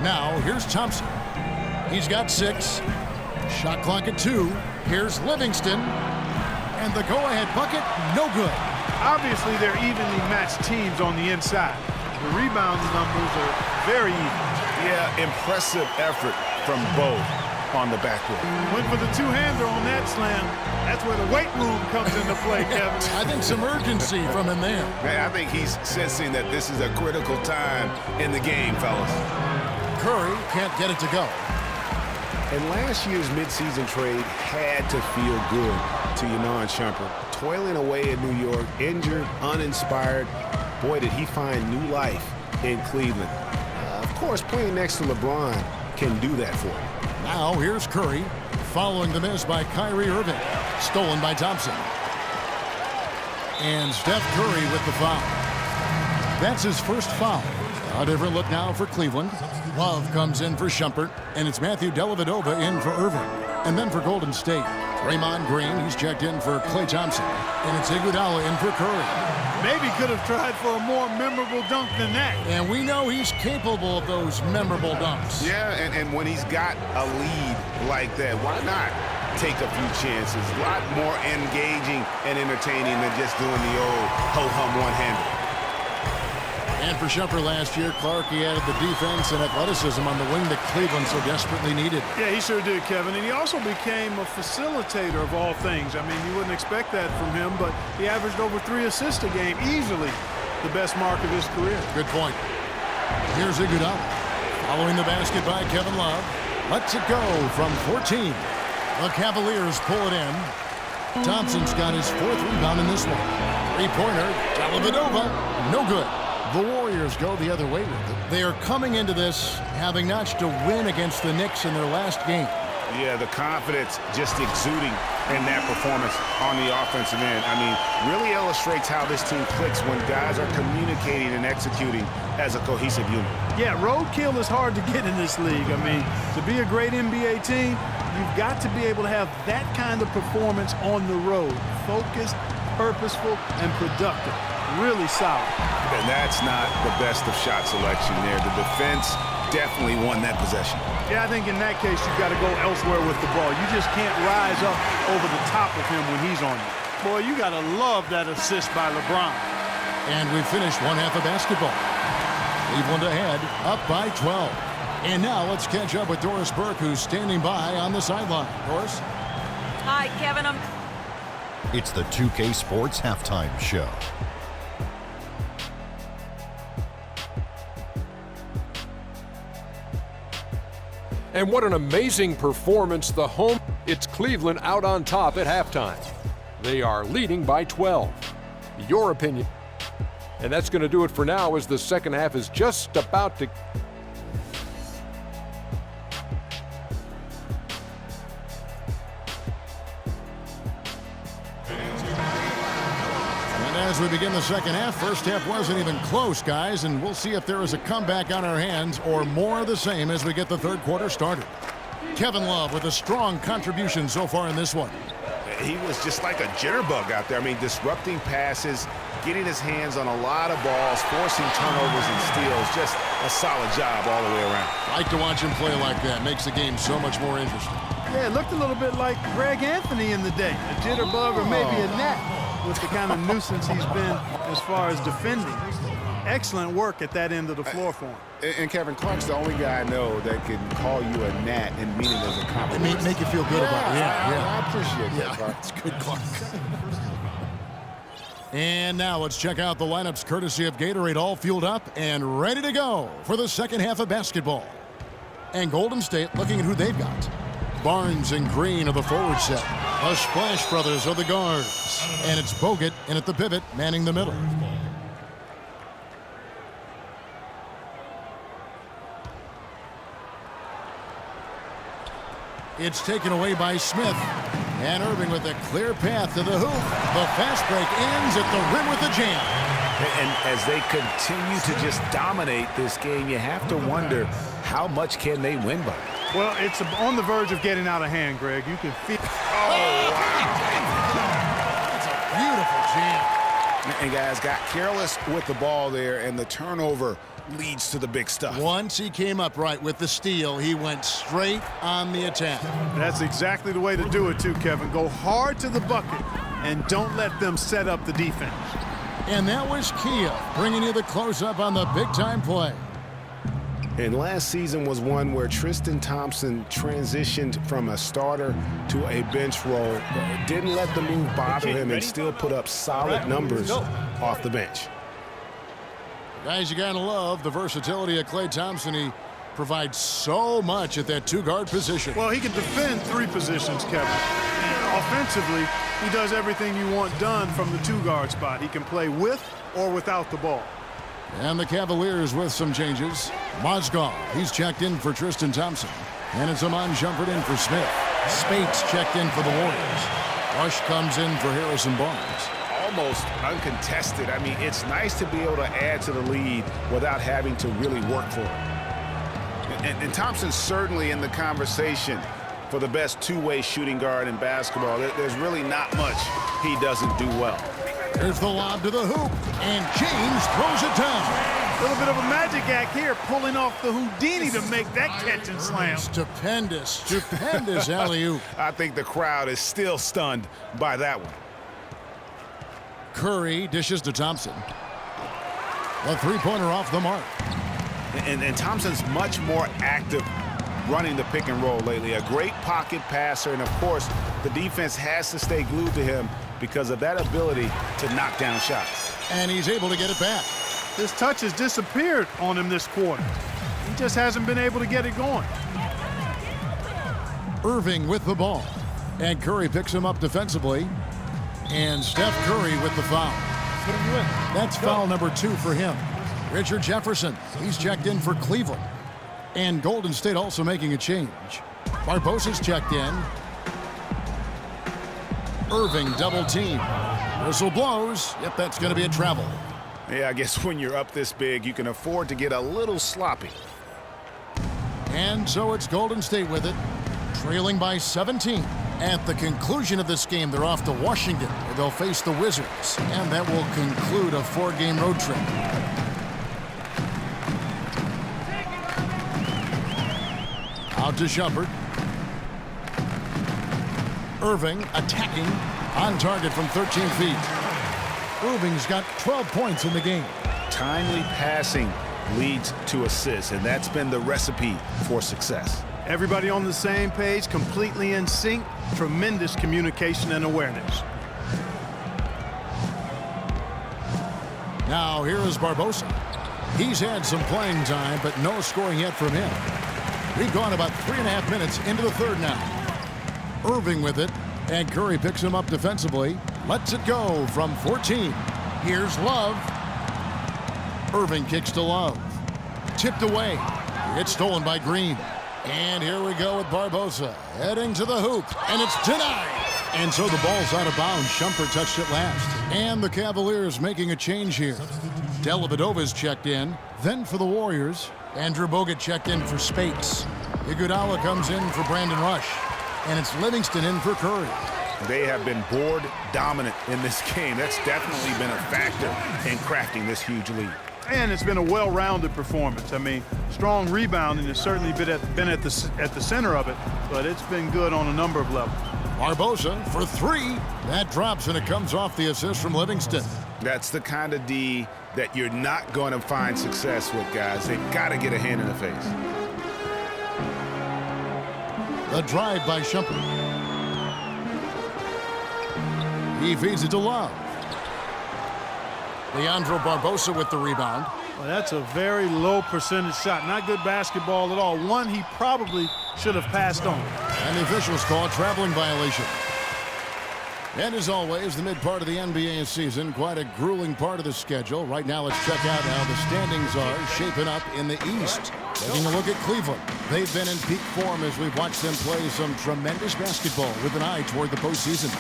Now, here's Thompson. He's got 6. Shot clock at 2. Here's Livingston. And the go-ahead bucket, no good. Obviously, they're evenly matched teams on the inside. The rebound numbers are very even. Yeah, impressive effort from both on the backboard. Went for the two-hander on that slam. That's where the weight room comes into play, Kevin. I think some urgency from him there. Man, I think he's sensing that this is a critical time in the game, fellas. Curry can't get it to go. And last year's midseason trade had to feel good to Iman Shumpert. Toiling away in New York, injured, uninspired. Boy, did he find new life in Cleveland. Of course, playing next to LeBron can do that for him. Now here's Curry, following the miss by Kyrie Irving. Stolen by Thompson. And Steph Curry with the foul. That's his first foul. A different look now for Cleveland. Love comes in for Shumpert, and it's Matthew Dellavedova in for Irving. And then for Golden State, Draymond Green, he's checked in for Klay Thompson. And it's Iguodala in for Curry. Maybe could have tried for a more memorable dunk than that. And we know he's capable of those memorable dunks. Yeah, and when he's got a lead like that, why not take a few chances? A lot more engaging and entertaining than just doing the old ho-hum one-hander. And for Shumpert last year, Clark, he added the defense and athleticism on the wing that Cleveland so desperately needed. Yeah, he sure did, Kevin. And he also became a facilitator of all things. I mean, you wouldn't expect that from him, but he averaged over 3 assists a game, easily the best mark of his career. Good point. Here's Iguodala. Following the basket by Kevin Love. Lets it go from 14. The Cavaliers pull it in. Thompson's got his 4th rebound in this one. Three-pointer, Dellavedova, no good. The Warriors go the other way with it. They are coming into this having notched a win against the Knicks in their last game. Yeah, the confidence just exuding in that performance on the offensive end. I mean, really illustrates how this team clicks when guys are communicating and executing as a cohesive unit. Yeah, roadkill is hard to get in this league. I mean, to be a great NBA team, you've got to be able to have that kind of performance on the road. Focused, purposeful, and productive. Really solid. And that's not the best of shot selection there. The defense definitely won that possession. Yeah, I think in that case, you've got to go elsewhere with the ball. You just can't rise up over the top of him when he's on you. Boy, you got to love that assist by LeBron. And we finished one half of basketball. Cleveland ahead, up by 12. And now let's catch up with Doris Burke, who's standing by on the sideline. Doris? Hi, Kevin. It's the 2K Sports Halftime Show. And what an amazing performance. It's Cleveland out on top at halftime. They are leading by 12. Your opinion? And that's going to do it for now as the second half is just about to... As we begin the second half, first half wasn't even close, guys, and we'll see if there is a comeback on our hands or more of the same as we get the third quarter started. Kevin Love with a strong contribution so far in this one. He was just like a jitterbug out there. I mean, disrupting passes, getting his hands on a lot of balls, forcing turnovers and steals. Just a solid job all the way around. Like to watch him play like that. Makes the game so much more interesting. Yeah, it looked a little bit like Greg Anthony in the day. A jitterbug or maybe a gnat with the kind of nuisance he's been as far as defending. Excellent work at that end of the floor for him. And Kevin, Clark's the only guy I know that can call you a gnat and mean it as a compliment. Make you feel good about it. I appreciate that, Clark. It's good, Clark. And now let's check out the lineups courtesy of Gatorade, all fueled up and ready to go for the second half of basketball. And Golden State looking at who they've got. Barnes and Green are the forward set. The Splash Brothers are the guards. And it's Bogut in at the pivot, manning the middle. It's taken away by Smith. And Irving with a clear path to the hoop. The fast break ends at the rim with a jam. And as they continue to just dominate this game, you have to wonder how much can they win by. Well, it's on the verge of getting out of hand, Greg. You can feel... Oh, wow. That's a beautiful jam. And guys got careless with the ball there, and the turnover leads to the big stuff. Once he came up right with the steal, he went straight on the attack. That's exactly the way to do it too, Kevin. Go hard to the bucket and don't let them set up the defense. And that was Kia bringing you the close-up on the big-time play. And last season was one where Tristan Thompson transitioned from a starter to a bench role. Didn't let the move bother him and still put up solid numbers off the bench. Guys, you gotta love the versatility of Klay Thompson. He provides so much at that two-guard position. Well, he can defend three positions, Kevin. And offensively, he does everything you want done from the two-guard spot. He can play with or without the ball. And the Cavaliers with some changes. Mozgov, he's checked in for Tristan Thompson. And it's Iman Shumpert in for Smith. Spates checked in for the Warriors. Rush comes in for Harrison Barnes. Almost uncontested. I mean, it's nice to be able to add to the lead without having to really work for it. And Thompson's certainly in the conversation for the best two-way shooting guard in basketball. There's really not much he doesn't do well. Here's the lob to the hoop, and James throws it down. A little bit of a magic act here, pulling off the Houdini to make that catch and slam. Stupendous alley-oop. I think the crowd is still stunned by that one. Curry dishes to Thompson. A three-pointer off the mark. And Thompson's much more active running the pick and roll lately. A great pocket passer, and of course, the defense has to stay glued to him because of that ability to knock down shots. And he's able to get it back. This touch has disappeared on him this quarter. He just hasn't been able to get it going. Irving with the ball. And Curry picks him up defensively. And Steph Curry with the foul. That's foul number 2 for him. Richard Jefferson, he's checked in for Cleveland. And Golden State also making a change. Barbosa's checked in. Irving double team. Whistle blows. Yep, that's going to be a travel. Yeah, I guess when you're up this big, you can afford to get a little sloppy. And so it's Golden State with it, trailing by 17. At the conclusion of this game, they're off to Washington, where they'll face the Wizards. And that will conclude a 4-game road trip. Out to Shumpert. Irving attacking, on target from 13 feet. Irving's got 12 points in the game. Timely passing leads to assists, and that's been the recipe for success. Everybody on the same page, completely in sync, tremendous communication and awareness. Now here is Barbosa. He's had some playing time, but no scoring yet from him. We've gone about 3.5 minutes into the third now. Irving with it, and Curry picks him up defensively. Lets it go from 14. Here's Love. Irving kicks to Love. Tipped away. It's stolen by Green. And here we go with Barbosa heading to the hoop, and it's denied. And so the ball's out of bounds. Shumpert touched it last. And the Cavaliers making a change here. Dellavedova's checked in. Then for the Warriors, Andrew Bogut checked in for Spates. Iguodala comes in for Brandon Rush. And it's Livingston in for Curry. They have been board dominant in this game. That's definitely been a factor in crafting this huge lead. And it's been a well-rounded performance. I mean, strong rebounding has certainly been at the center of it, but it's been good on a number of levels. Barbosa for 3. That drops, and it comes off the assist from Livingston. That's the kind of D that you're not going to find success with, guys. They've got to get a hand in the face. The drive by Shumpert. He feeds it to Love. Leandro Barbosa with the rebound. Well, that's a very low percentage shot. Not good basketball at all. One he probably should have passed on. And the officials call a traveling violation. And as always, the mid part of the NBA season, quite a grueling part of the schedule. Right now, let's check out how the standings are shaping up in the East. Taking a look at Cleveland. They've been in peak form as we've watched them play some tremendous basketball with an eye toward the postseason.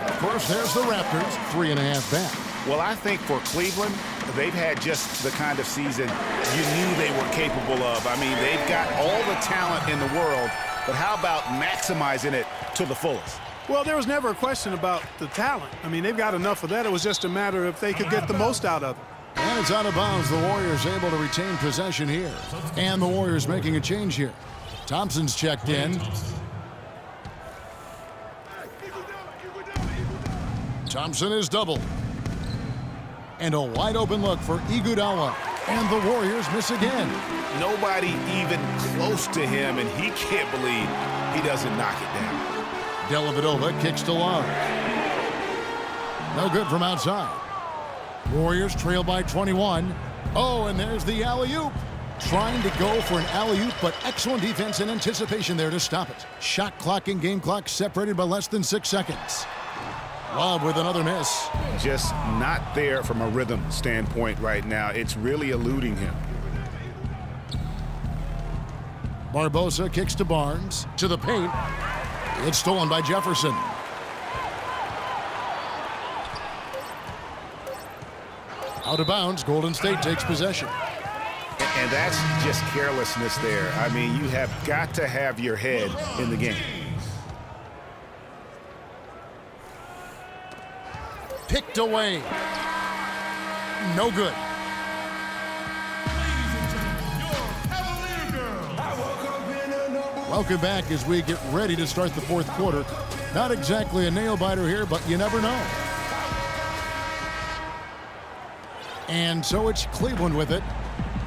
Of course, there's the Raptors, 3.5 back. Well, I think for Cleveland, they've had just the kind of season you knew they were capable of. I mean, they've got all the talent in the world, but how about maximizing it to the fullest? Well, there was never a question about the talent. I mean, they've got enough of that. It was just a matter if they could get the most out of it. And it's out of bounds. The Warriors able to retain possession here. And the Warriors making a change here. Thompson's checked in. Thompson is doubled. And a wide open look for Iguodala. And the Warriors miss again. Nobody even close to him, and he can't believe he doesn't knock it down. Dellavedova kicks to Love. No good from outside. Warriors trail by 21. Oh, and there's the alley-oop. Trying to go for an alley-oop, but excellent defense and anticipation there to stop it. Shot clock and game clock separated by less than 6 seconds. Love with another miss. Just not there from a rhythm standpoint right now. It's really eluding him. Barbosa kicks to Barnes. To the paint. It's stolen by Jefferson. Out of bounds, Golden State takes possession. And that's just carelessness there. I mean, you have got to have your head in the game. Picked away. No good. Welcome back as we get ready to start the fourth quarter. Not exactly a nail-biter here, but you never know. And so it's Cleveland with it.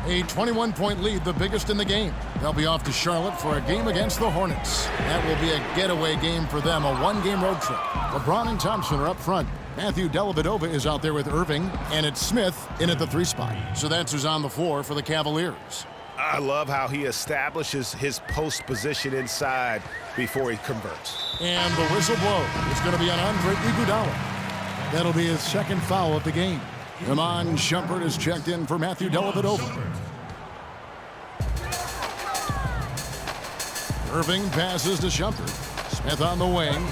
A 21-point lead, the biggest in the game. They'll be off to Charlotte for a game against the Hornets. That will be a getaway game for them, a one-game road trip. LeBron and Thompson are up front. Matthew Dellavedova is out there with Irving, and it's Smith in at the 3 spot. So that's who's on the floor for the Cavaliers. I love how he establishes his post position inside before he converts. And the whistle blows. It's going to be on Andre Iguodala. That'll be his second foul of the game. Iman Shumpert is checked in for Matthew Dellavedova. Irving passes to Shumpert. Smith on the wing.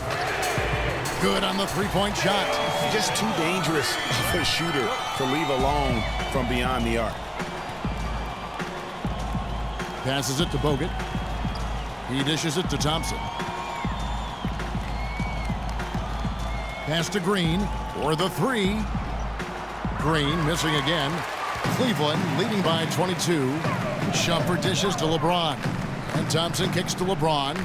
Good on the three-point shot. Just too dangerous of a shooter to leave alone from beyond the arc. Passes it to Bogut. He dishes it to Thompson. Pass to Green for the 3. Green missing again. Cleveland leading by 22. Shumpert dishes to LeBron. And Thompson kicks to LeBron.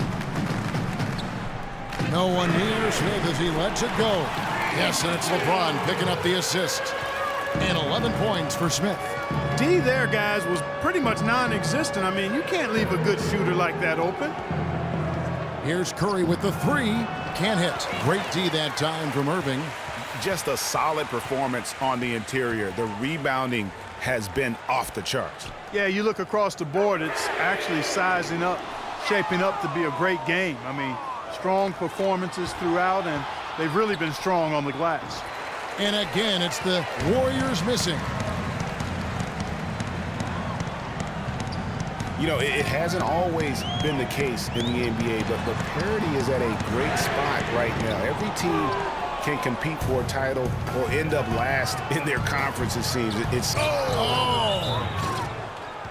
No one near Smith as he lets it go. Yes, and it's LeBron picking up the assist. And 11 points for Smith. D there, guys, was pretty much non-existent. I mean, you can't leave a good shooter like that open. Here's Curry with the 3. Can't hit. Great D that time from Irving. Just a solid performance on the interior. The rebounding has been off the charts. Yeah, you look across the board, it's actually sizing up, shaping up to be a great game. I mean, strong performances throughout, and they've really been strong on the glass. And again, it's the Warriors missing. You know, it hasn't always been the case in the NBA, but parity is at a great spot right now. Every team can compete for a title or end up last in their conference, it seems.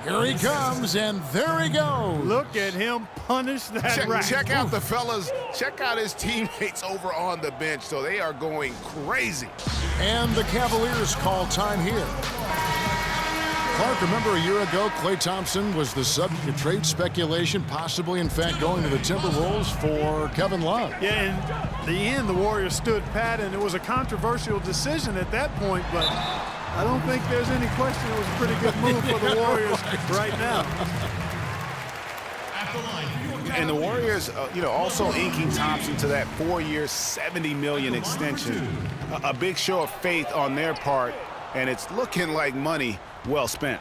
Here he comes, and there he goes. Look at him punish that rack. Check out the fellas. Check out his teammates over on the bench. So they are going crazy. And the Cavaliers call time here. Clark, remember a year ago, Klay Thompson was the subject of trade speculation, possibly, in fact, going to the Timberwolves for Kevin Love. Yeah, in the end, the Warriors stood pat, and it was a controversial decision at that point, but I don't think there's any question it was a pretty good move for the Warriors right now. And the Warriors, also inking Thompson to that 4-year, $70 million extension. A big show of faith on their part, and it's looking like money well spent.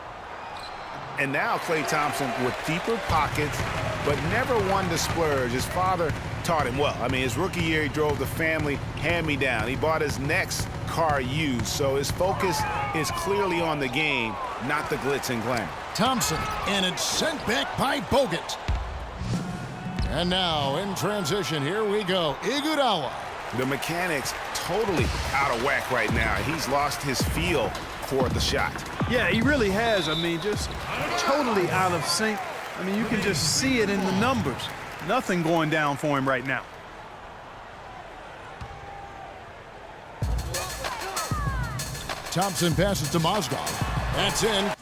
And now Klay Thompson with deeper pockets, but never one to splurge. His father taught him well. I mean, his rookie year, he drove the family hand-me-down. He bought his next car used, so his focus is clearly on the game, not the glitz and glam. Thompson, and it's sent back by Bogut. And now, in transition, here we go. Iguodala. The mechanics totally out of whack right now. He's lost his feel for the shot. Yeah, he really has. I mean, just totally out of sync. I mean, you can just see it in the numbers. Nothing going down for him right now. Thompson passes to Mozgov. That's in.